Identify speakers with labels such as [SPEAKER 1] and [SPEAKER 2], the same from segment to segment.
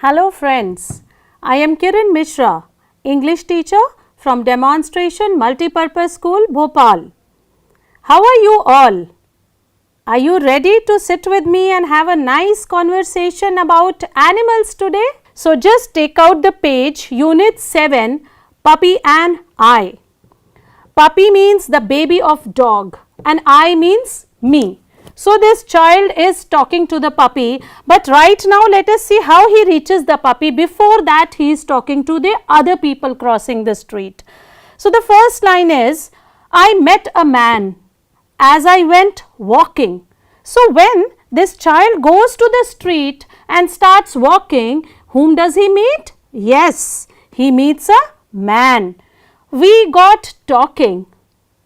[SPEAKER 1] Hello friends, I am Kiran Mishra, English teacher from Demonstration Multipurpose School, Bhopal. How are you all? Are you ready to sit with me and have a nice conversation about animals today? So just take out the page, Unit 7, Puppy and I. Puppy means the baby of dog and I means me. So this child is talking to the puppy, but right now let us see how he reaches the puppy. Before that he is talking to the other people crossing the street. So the first line is, I met a man as I went walking. So when this child goes to the street and starts walking, whom does he meet? Yes, he meets a man. We got talking,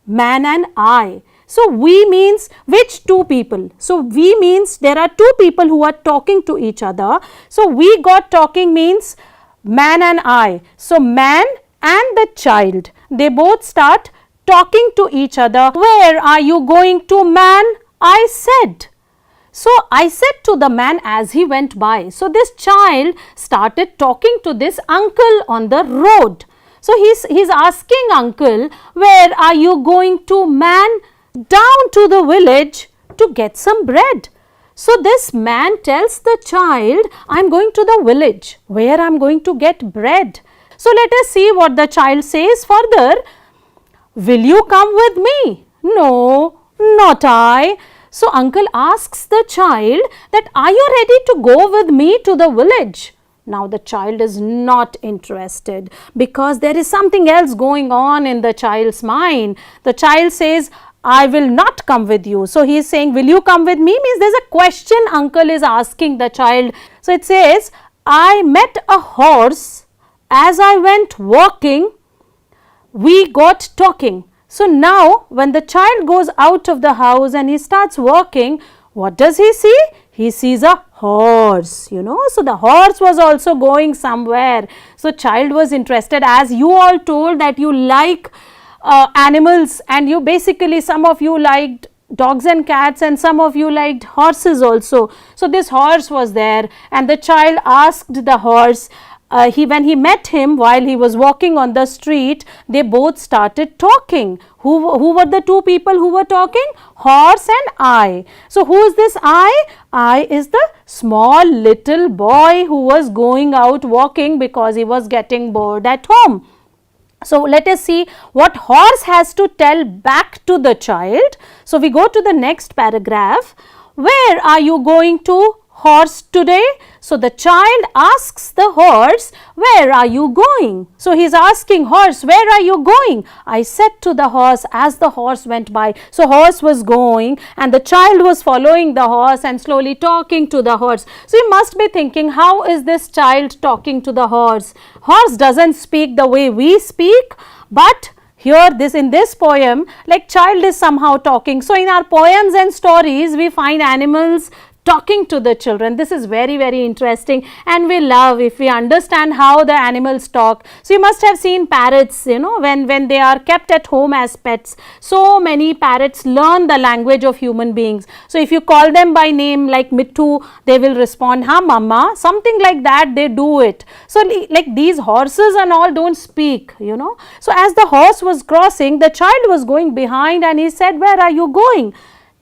[SPEAKER 1] man and I. So we means which two people? So we means there are two people who are talking to each other. So we got talking means man and I. So man and the child, they both start talking to each other. Where are you going to, man? I said. So I said to the man as he went by. So this child started talking to this uncle on the road. So he's asking uncle, where are you going to, man? Down to the village to get some bread. So this man tells the child, I am going to the village where I am going to get bread. So let us see what the child says further. Will you come with me? No, not I. So uncle asks the child that, are you ready to go with me to the village? Now the child is not interested because there is something else going on in the child's mind. The child says, I will not come with you. So he is saying, will you come with me? Means there is a question uncle is asking the child. So it says, I met a horse as I went walking. We got talking. So now when the child goes out of the house and he starts walking, what does he see? He sees a horse, So the horse was also going somewhere. So child was interested, as you all told that you like animals, and you basically, some of you liked dogs and cats and some of you liked horses also. So this horse was there and the child asked the horse, when he met him while he was walking on the street, they both started talking. Who were the two people who were talking? Horse and I. So who is this I? I is the small little boy who was going out walking because he was getting bored at home. So let us see what horse has to tell back to the child. So we go to the next paragraph. Where are you going to, horse, today? So the child asks the horse, where are you going? So he is asking horse, where are you going? I said to the horse as the horse went by. So horse was going and the child was following the horse and slowly talking to the horse. So you must be thinking, how is this child talking to the horse? Horse doesn't speak the way we speak, but here in this poem, like child is somehow talking. So in our poems and stories, we find animals talking to the children. This is very, very interesting and we love if we understand how the animals talk. So you must have seen parrots, when they are kept at home as pets. So many parrots learn the language of human beings. So if you call them by name like Mittu, they will respond, ha mama, something like that, they do it. So like these horses and all don't speak, So as the horse was crossing, the child was going behind and he said, where are you going?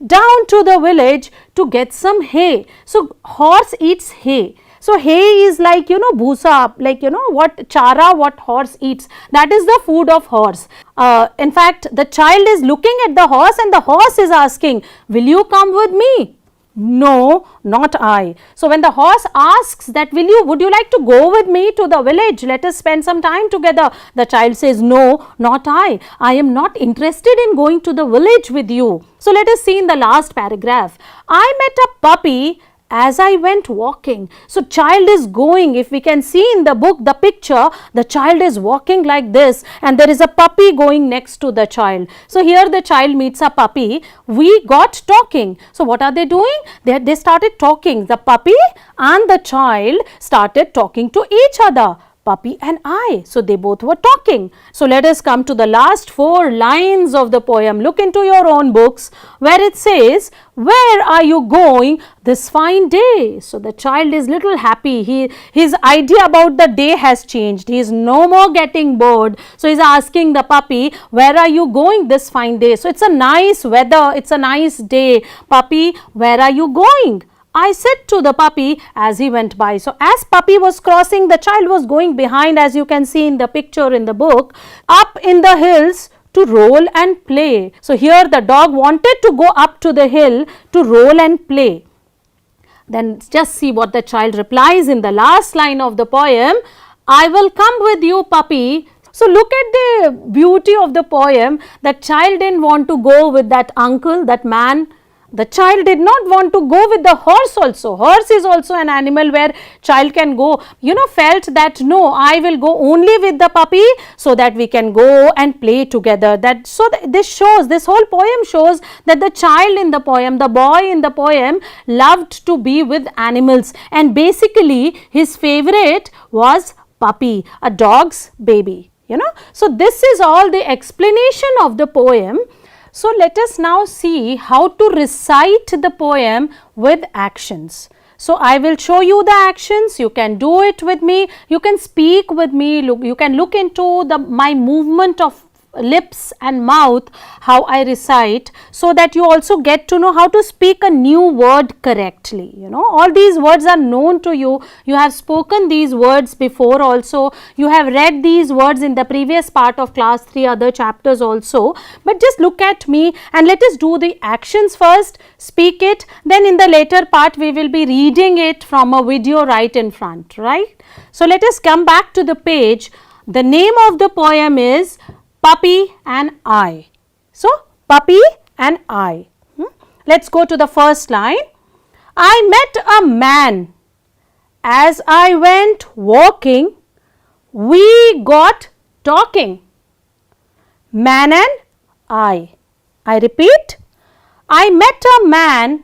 [SPEAKER 1] Down to the village to get some hay. So horse eats hay. So hay is like, bhusa, like, what chara, what horse eats. That is the food of horse. In fact, the child is looking at the horse and the horse is asking, will you come with me? No, not I. So when the horse asks that, would you like to go with me to the village? Let us spend some time together. The child says, no, not I. I am not interested in going to the village with you. So let us see in the last paragraph. I met a puppy as I went walking. So child is going, if we can see in the book, the picture, the child is walking like this and there is a puppy going next to the child. So here the child meets a puppy. We got talking. So what are they doing? They started talking. The puppy and the child started talking to each other. puppy and I. So they both were talking. So let us come to the last 4 lines of the poem. Look into your own books where it says, where are you going this fine day? So the child is little happy. His idea about the day has changed. He is no more getting bored. So he is asking the puppy, where are you going this fine day? So it's a nice weather. It's a nice day. Puppy, where are you going? I said to the puppy as he went by. So as puppy was crossing, the child was going behind, as you can see in the picture in the book, up in the hills to roll and play. So here the dog wanted to go up to the hill to roll and play. Then just see what the child replies in the last line of the poem. I will come with you, puppy. So look at the beauty of the poem. The child didn't want to go with that uncle, that man. The child did not want to go with the horse also. Horse is also an animal where child can go, felt that no, I will go only with the puppy so that we can go and play together. This whole poem shows that the child in the poem, the boy in the poem loved to be with animals, and basically his favorite was puppy, a dog's baby, So this is all the explanation of the poem. So let us now see how to recite the poem with actions. So I will show you the actions. You can do it with me. You can speak with me. You can look into my movement of lips and mouth, how I recite, so that you also get to know how to speak a new word correctly. All these words are known to you. You have spoken these words before also. You have read these words in the previous part of class 3 other chapters also. But just look at me and let us do the actions first, speak it, then in the later part we will be reading it from a video right in front, right? So let us come back to the page. The name of the poem is Puppy and I. So, puppy and I. Let's go to the first line. I met a man. As I went walking, we got talking. Man and I. I repeat. I met a man.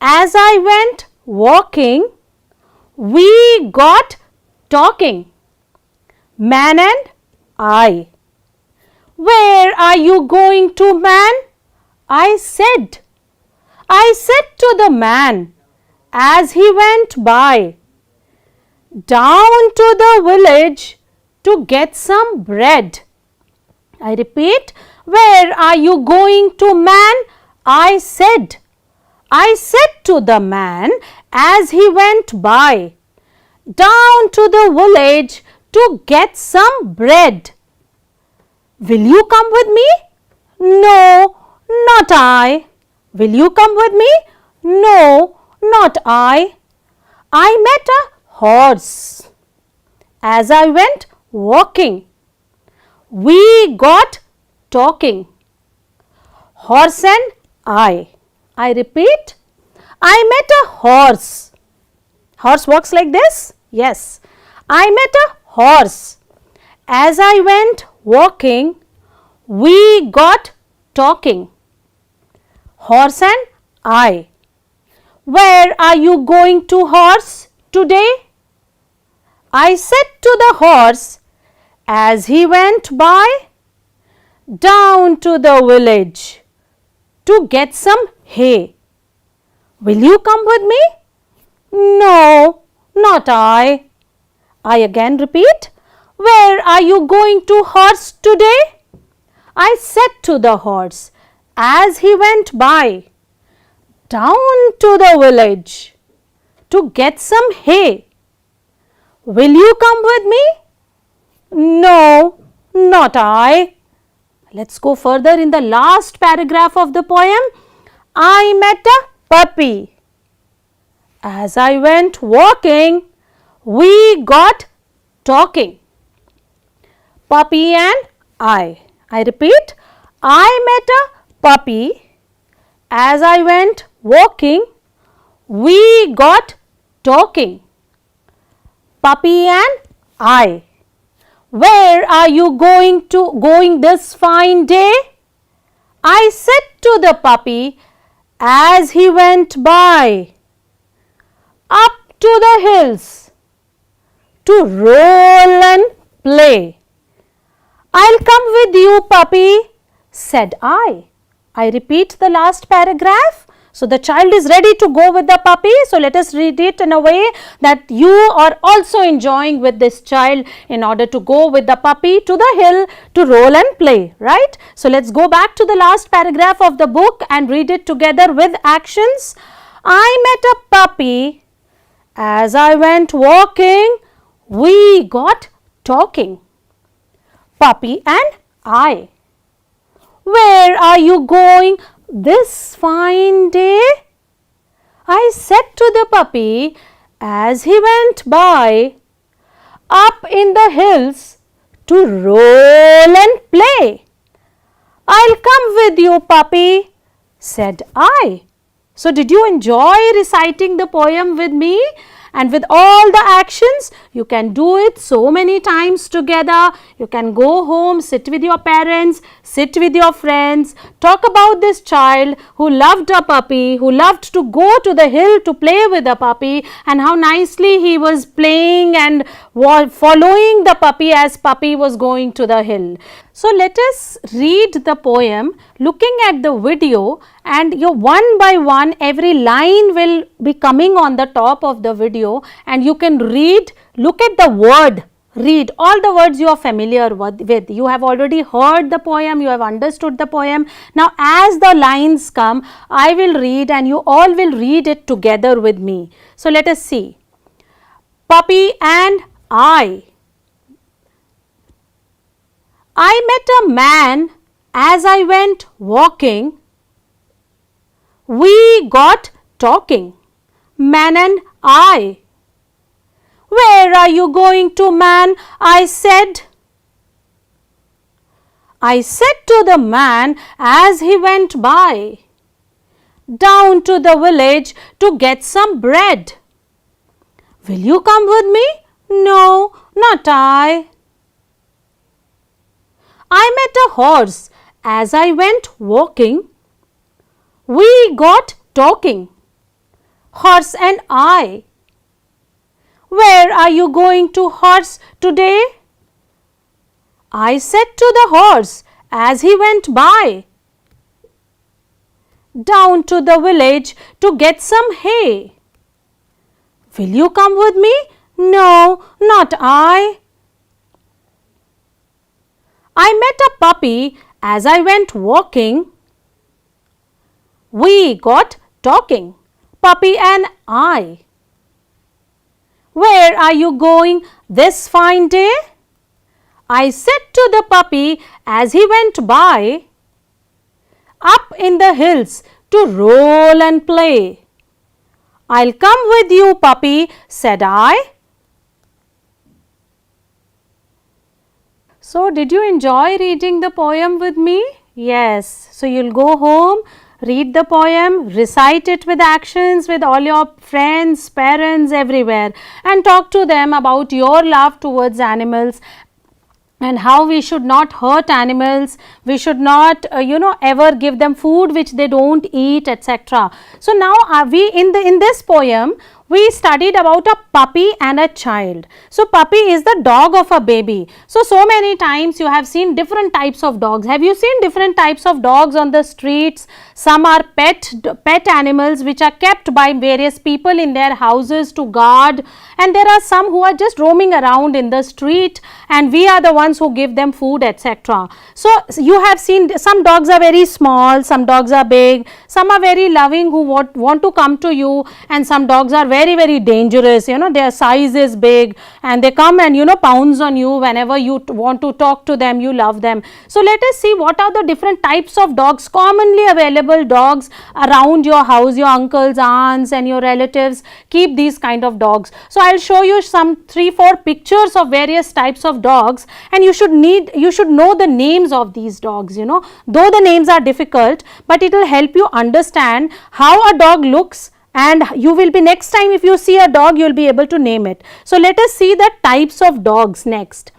[SPEAKER 1] As I went walking, we got talking. Man and I. Where are you going to, man? I said. I said to the man as he went by. Down to the village to get some bread. I repeat. Where are you going to, man? I said. I said to the man as he went by. Down to the village to get some bread. Will you come with me? No, not I. Will you come with me? No, not I. I met a horse. As I went walking, we got talking. Horse and I. I repeat. I met a horse. Horse walks like this? Yes. I met a horse. As I went walking, we got talking. Horse and I. Where are you going to, horse, today? I said to the horse as he went by. Down to the village to get some hay. Will you come with me? No, not I. I again repeat. Where are you going to, horse, today? I said to the horse as he went by. Down to the village to get some hay. Will you come with me? No, not I. Let's go further in the last paragraph of the poem. I met a puppy. As I went walking, we got talking. Puppy and I. I repeat. I met a puppy. As I went walking, we got talking. Puppy and I. Where are you going this fine day? I said to the puppy as he went by. Up to the hills to roll and play. I'll come with you, puppy, said I. I repeat the last paragraph. So the child is ready to go with the puppy. So let us read it in a way that you are also enjoying with this child in order to go with the puppy to the hill to roll and play, right? So let's go back to the last paragraph of the book and read it together with actions. I met a puppy. As I went walking, we got talking. Puppy and I. Where are you going this fine day? I said to the puppy as he went by. Up in the hills to roll and play. I'll come with you, puppy, said I. So did you enjoy reciting the poem with me? And with all the actions, you can do it so many times together. You can go home, sit with your parents, sit with your friends, talk about this child who loved a puppy, who loved to go to the hill to play with the puppy, and how nicely he was playing and following the puppy as puppy was going to the hill. So let us read the poem looking at the video, and one by one every line will be coming on the top of the video, and you can read, look at the word, read all the words you are familiar with. You have already heard the poem, you have understood the poem. Now as the lines come, I will read and you all will read it together with me. So let us see. Puppy and I. I met a man as I went walking. We got talking, man and I. Where are you going to, man? I said. I said to the man as he went by. Down to the village to get some bread. Will you come with me? No, not I. I met a horse as I went walking. We got talking, horse and I. Where are you going to, horse, today? I said to the horse as he went by. Down to the village to get some hay. Will you come with me? No, not I. I met a puppy as I went walking. We got talking, puppy and I. Where are you going this fine day? I said to the puppy as he went by. Up in the hills to roll and play. I'll come with you, puppy, said I. So, did you enjoy reading the poem with me? Yes. So, you'll go home, read the poem, recite it with actions with all your friends, parents, everywhere, and talk to them about your love towards animals and how we should not hurt animals, we should not ever give them food which they don't eat, etc. So, now we in this poem we studied about a puppy and a child. So, puppy is the dog of a baby. So many times you have seen different types of dogs. Have you seen different types of dogs on the streets? Some are pet animals which are kept by various people in their houses to guard, and there are some who are just roaming around in the street and we are the ones who give them food, etc. So, you have seen some dogs are very small, some dogs are big, some are very loving who want to come to you, and some dogs are very dangerous, their size is big and they come and pounce on you whenever you want to talk to them, you love them. So, let us see what are the different types of dogs, commonly available dogs around your house. Your uncles, aunts and your relatives keep these kind of dogs. So, I will show you some 3-4 pictures of various types of dogs, and you should know the names of these dogs, though the names are difficult, but it will help you understand how a dog looks, and you will be, next time if you see a dog, you will be able to name it. So, let us see the types of dogs next.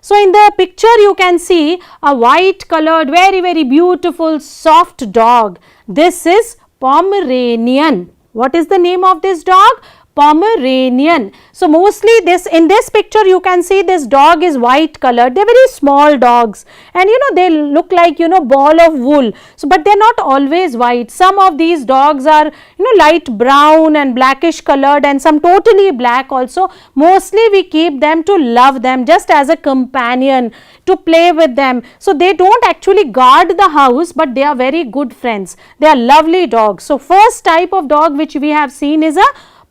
[SPEAKER 1] So, in the picture you can see a white colored, very beautiful soft dog. This is Pomeranian. What is the name of this dog? Pomeranian. So mostly in this picture you can see this dog is white colored. They are very small dogs, and they look like ball of wool. So but they are not always white. Some of these dogs are light brown and blackish colored, and some totally black also. Mostly we keep them to love them, just as a companion, to play with them. So they don't actually guard the house, but they are very good friends. They are lovely dogs. So first type of dog which we have seen is a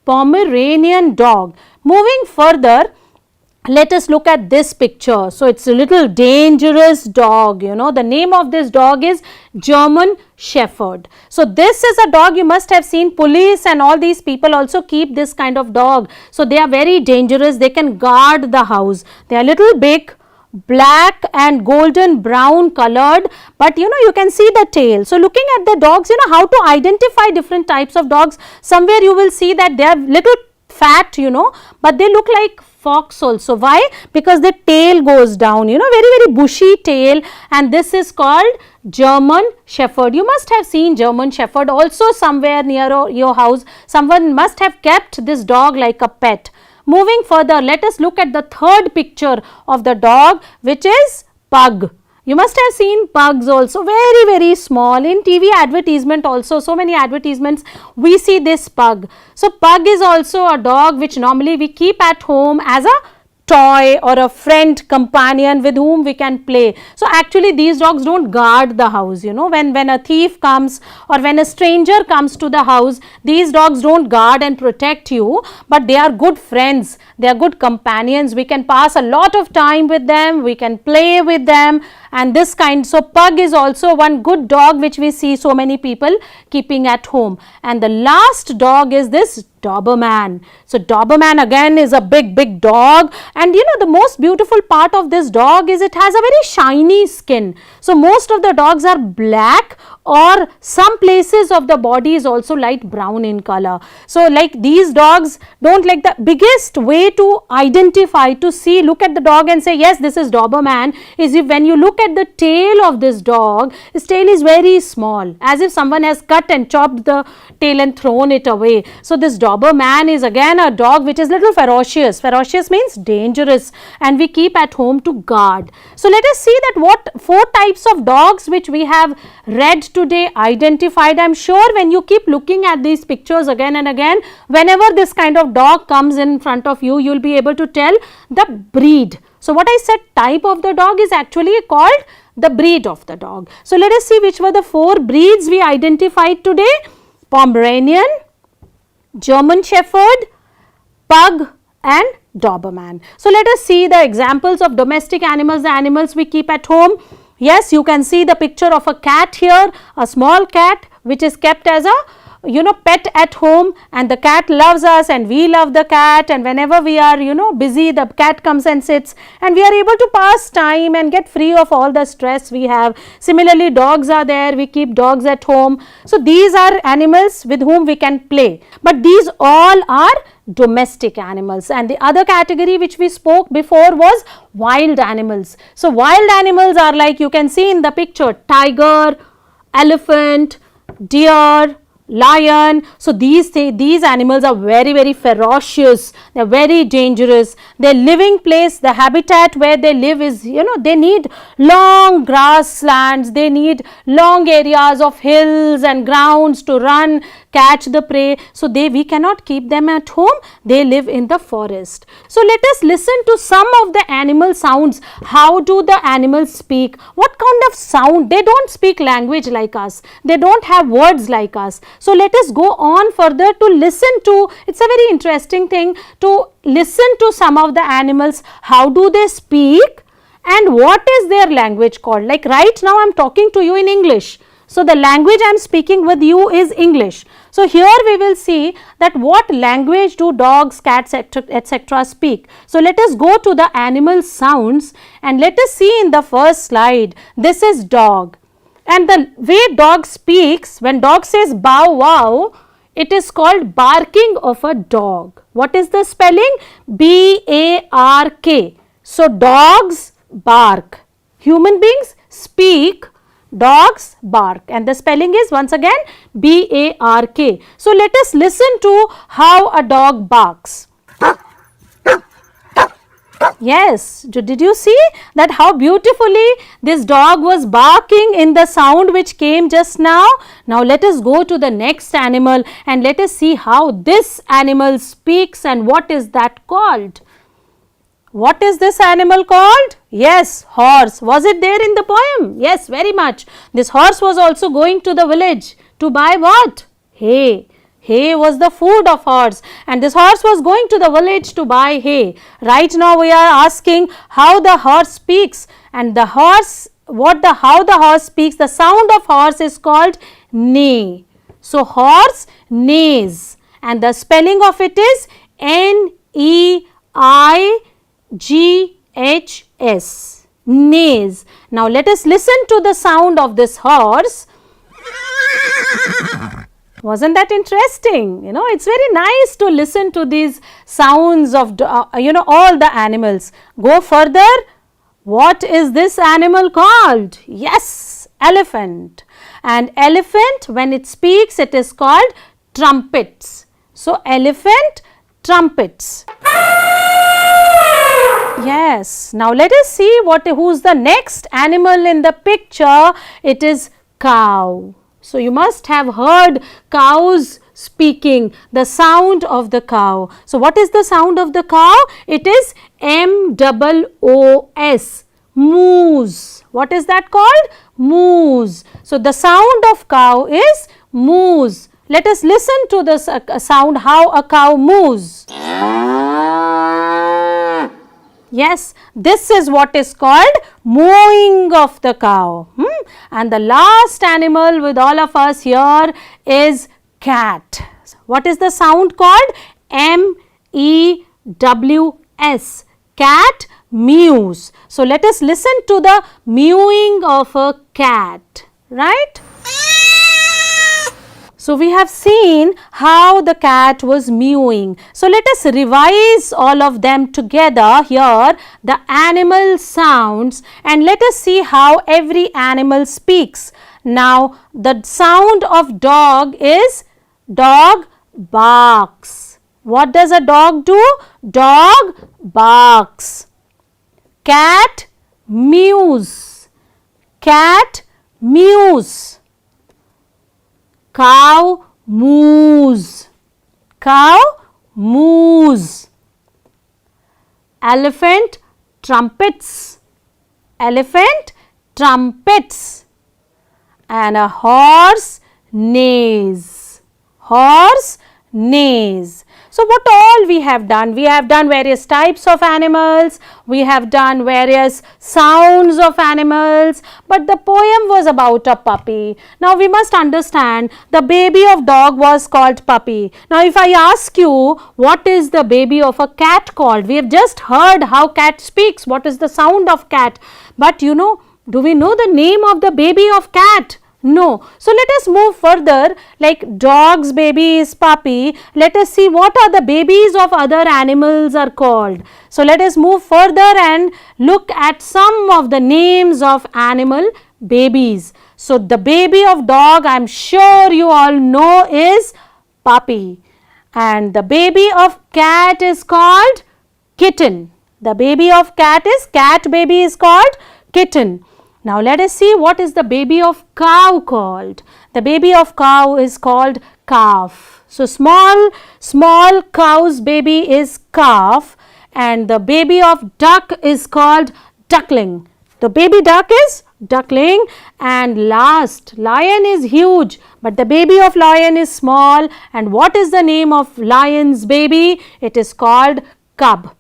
[SPEAKER 1] Pomeranian dog. Moving further, let us look at this picture. So it's a little dangerous dog. The name of this dog is German Shepherd. So this is a dog, you must have seen police and all these people also keep this kind of dog. So they are very dangerous. They can guard the house. They are little big, black and golden brown colored, but you can see the tail. So looking at the dogs, how to identify different types of dogs. Somewhere you will see that they are little fat, but they look like fox also. Why? Because the tail goes down, very bushy tail, and this is called German Shepherd. You must have seen German Shepherd also somewhere near your house. Someone must have kept this dog like a pet. Moving further, let us look at the third picture of the dog, which is Pug. You must have seen pugs also, very small. In TV advertisement also, so many advertisements we see this pug. So Pug is also a dog which normally we keep at home as a toy or a friend, companion with whom we can play. So actually these dogs don't guard the house. When a thief comes or when a stranger comes to the house, these dogs don't guard and protect you, but they are good friends. They are good companions. We can pass a lot of time with them. We can play with them, and this kind. So Pug is also one good dog which we see so many people keeping at home. And the last dog is this Doberman. So Doberman again is a big dog, and the most beautiful part of this dog is it has a very shiny skin. So most of the dogs are black, or some places of the body is also light brown in color. So like these dogs don't, like, the biggest way to identify, to see, look at the dog and say yes, this is Doberman, is if when you look at the tail of this dog, his tail is very small, as if someone has cut and chopped the tail and thrown it away. So this Doberman is again a dog which is little ferocious. Ferocious means dangerous, and we keep at home to guard. So let us see that what 4 types of dogs which we have read today, identified. I am sure when you keep looking at these pictures again and again, whenever this kind of dog comes in front of you, you will be able to tell the breed. So what I said, type of the dog, is actually called the breed of the dog. So let us see which were the 4 breeds we identified today: Pomeranian, German Shepherd, Pug and Doberman. So let us see the examples of domestic animals, the animals we keep at home. Yes, you can see the picture of a cat here, a small cat which is kept as a pet at home, and the cat loves us and we love the cat, and whenever we are busy, the cat comes and sits, and we are able to pass time and get free of all the stress we have. Similarly, dogs are there, we keep dogs at home. So these are animals with whom we can play, but these all are domestic animals. And the other category which we spoke before was wild animals. So wild animals are, like you can see in the picture, tiger, elephant, deer, lion. So these animals are very ferocious. They are very dangerous. Their living place, the habitat where they live is, they need long grasslands, they need long areas of hills and grounds to run, catch the prey. So we cannot keep them at home. They live in the forest. So let us listen to some of the animal sounds. How do the animals speak? What kind of sound? They don't speak language like us. They don't have words like us. So let us go on further to listen to, it's a very interesting thing to listen to some of the animals. How do they speak and what is their language called? Like right now I am talking to you in English. So the language I am speaking with you is English. So here we will see that what language do dogs, cats, etc. speak. So let us go to the animal sounds and let us see in the first slide. This is dog. And the way dog speaks, when dog says bow wow, it is called barking of a dog. What is the spelling? B-A-R-K. So dogs bark. Human beings speak. Dogs bark, and the spelling is once again B-A-R-K. So let us listen to how a dog barks. Yes, did you see that how beautifully this dog was barking in the sound which came just now? Now let us go to the next animal and let us see how this animal speaks and what is that called. What is this animal called? Yes, horse. Was it there in the poem? Yes, very much. This horse was also going to the village to buy what? Hay. Hay was the food of horse, and this horse was going to the village to buy hay. Right now we are asking how the horse speaks, and the horse, how the horse speaks, the sound of horse is called neigh. So horse neighs, and the spelling of it is N-E-I-G-H-S, neighs. Now let us listen to the sound of this horse. Wasn't that interesting? You know, it's very nice to listen to these sounds of, all the animals. Go further. What is this animal called? Yes, elephant. And elephant, when it speaks, it is called trumpets. So, elephant trumpets. Yes. Now, let us see who's the next animal in the picture. It is cow. So, you must have heard cows speaking, the sound of the cow. So, what is the sound of the cow? It is M-O-O-S, moose. What is that called? Moose. So, the sound of cow is moose. Let us listen to this sound, how a cow moves. Yes, this is what is called mooing of the cow. And the last animal with all of us here is cat. What is the sound called? M-E-W-S. Cat mews. So let us listen to the mewing of a cat, right? So we have seen how the cat was mewing. So let us revise all of them together here, the animal sounds, and let us see how every animal speaks. Now the sound of dog is dog barks. What does a dog do? Dog barks. Cat mews. Cat mews. Cow moos. Cow moos. Elephant trumpets. Elephant trumpets. And a horse neighs. Horse neighs. So what all we have done? We have done various types of animals, we have done various sounds of animals, but the poem was about a puppy. Now we must understand the baby of dog was called puppy. Now if I ask you what is the baby of a cat called? We have just heard how cat speaks, what is the sound of cat, but do we know the name of the baby of cat? No. So let us move further, like dog's baby is puppy. Let us see what are the babies of other animals are called. So let us move further and look at some of the names of animal babies. So the baby of dog, I am sure you all know, is puppy. And the baby of cat is called kitten. The baby of cat baby is called kitten. Now let us see what is the baby of cow called. The baby of cow is called calf. So small cow's baby is calf, and the baby of duck is called duckling. The baby duck is duckling, and last, lion is huge, but the baby of lion is small. And what is the name of lion's baby? It is called cub.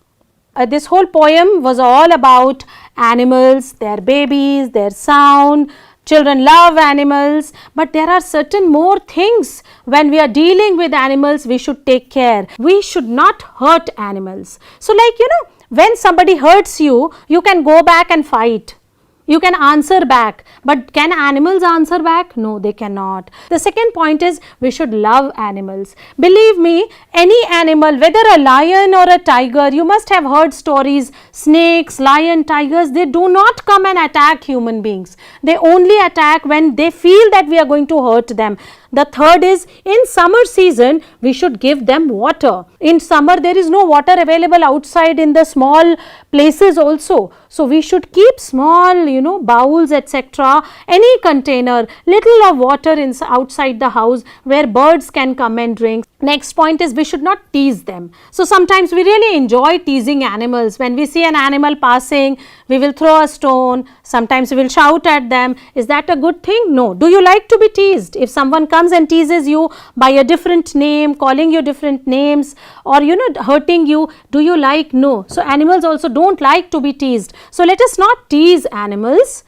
[SPEAKER 1] This whole poem was all about animals, their babies, their sound. Children love animals, but there are certain more things when we are dealing with animals we should take care. We should not hurt animals. So like when somebody hurts you, you can go back and fight. You can answer back, but can animals answer back? No, they cannot. The second point is we should love animals. Believe me, any animal, whether a lion or a tiger, you must have heard stories, snakes, lion, tigers, they do not come and attack human beings. They only attack when they feel that we are going to hurt them. The third is, in summer season, we should give them water. In summer, there is no water available outside in the small places also. So, we should keep small, bowls, etc., any container, little of water outside the house where birds can come and drink. Next point is we should not tease them. So, sometimes we really enjoy teasing animals. When we see an animal passing, we will throw a stone, sometimes we will shout at them. Is that a good thing? No. Do you like to be teased? If someone comes and teases you by a different name, calling you different names, or hurting you, do you like? No. So, animals also don't like to be teased. So, let us not tease animals.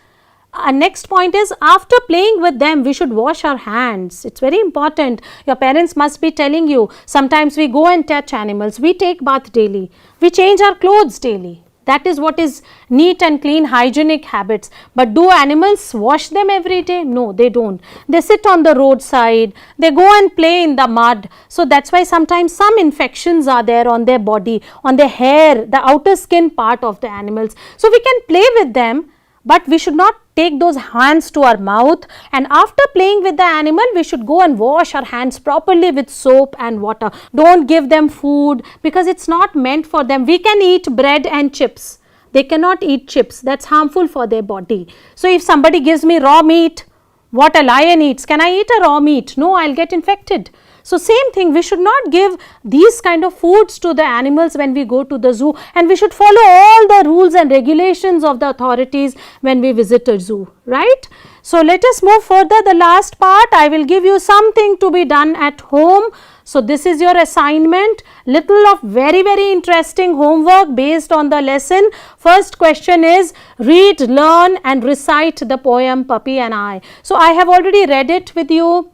[SPEAKER 1] Next point is, after playing with them, we should wash our hands. It's very important. Your parents must be telling you. Sometimes we go and touch animals. We take bath daily. We change our clothes daily. That is what is neat and clean hygienic habits. But do animals wash them every day? No, they don't. They sit on the roadside. They go and play in the mud. So, that's why sometimes some infections are there on their body, on their hair, the outer skin part of the animals. So, we can play with them, but we should not take those hands to our mouth, and after playing with the animal, we should go and wash our hands properly with soap and water. Don't give them food because it's not meant for them. We can eat bread and chips. They cannot eat chips. That's harmful for their body. So, if somebody gives me raw meat, what a lion eats, can I eat a raw meat? No, I'll get infected. So, same thing, we should not give these kind of foods to the animals when we go to the zoo, and we should follow all the rules and regulations of the authorities when we visit a zoo, right? So, let us move further. The last part, I will give you something to be done at home. So, this is your assignment, little of very, very interesting homework based on the lesson. First question is, read, learn and recite the poem Puppy and I. So, I have already read it with you.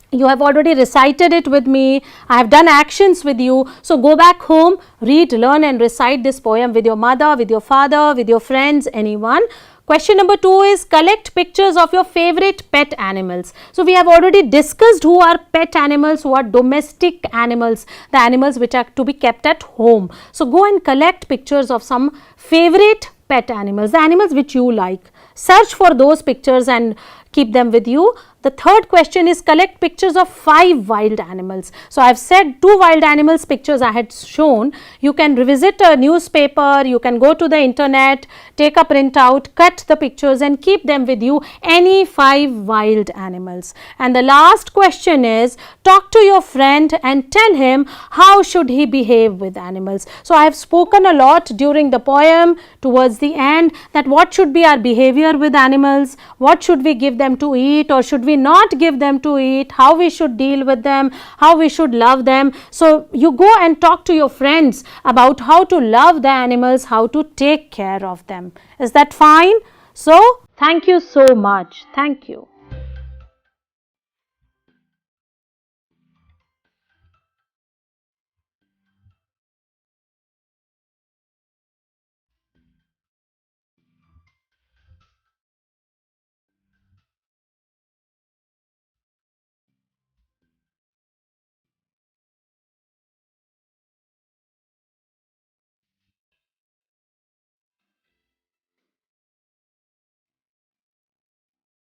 [SPEAKER 1] You have already recited it with me. I have done actions with you. So, go back home, read, learn and recite this poem with your mother, with your father, with your friends, anyone. Question number 2 is, collect pictures of your favorite pet animals. So, we have already discussed who are pet animals, who are domestic animals, the animals which are to be kept at home. So, go and collect pictures of some favorite pet animals, the animals which you like. Search for those pictures and keep them with you. The third question is, collect pictures of 5 wild animals. So, I have said 2 wild animals pictures I had shown. You can revisit a newspaper, you can go to the internet, take a printout, cut the pictures and keep them with you, any 5 wild animals. And the last question is, talk to your friend and tell him how should he behave with animals. So, I have spoken a lot during the poem towards the end that what should be our behavior with animals, what should we give them to eat or should we not give them to eat, how we should deal with them, how we should love them. So, you go and talk to your friends about how to love the animals, how to take care of them. Is that fine? So, thank you so much. Thank you.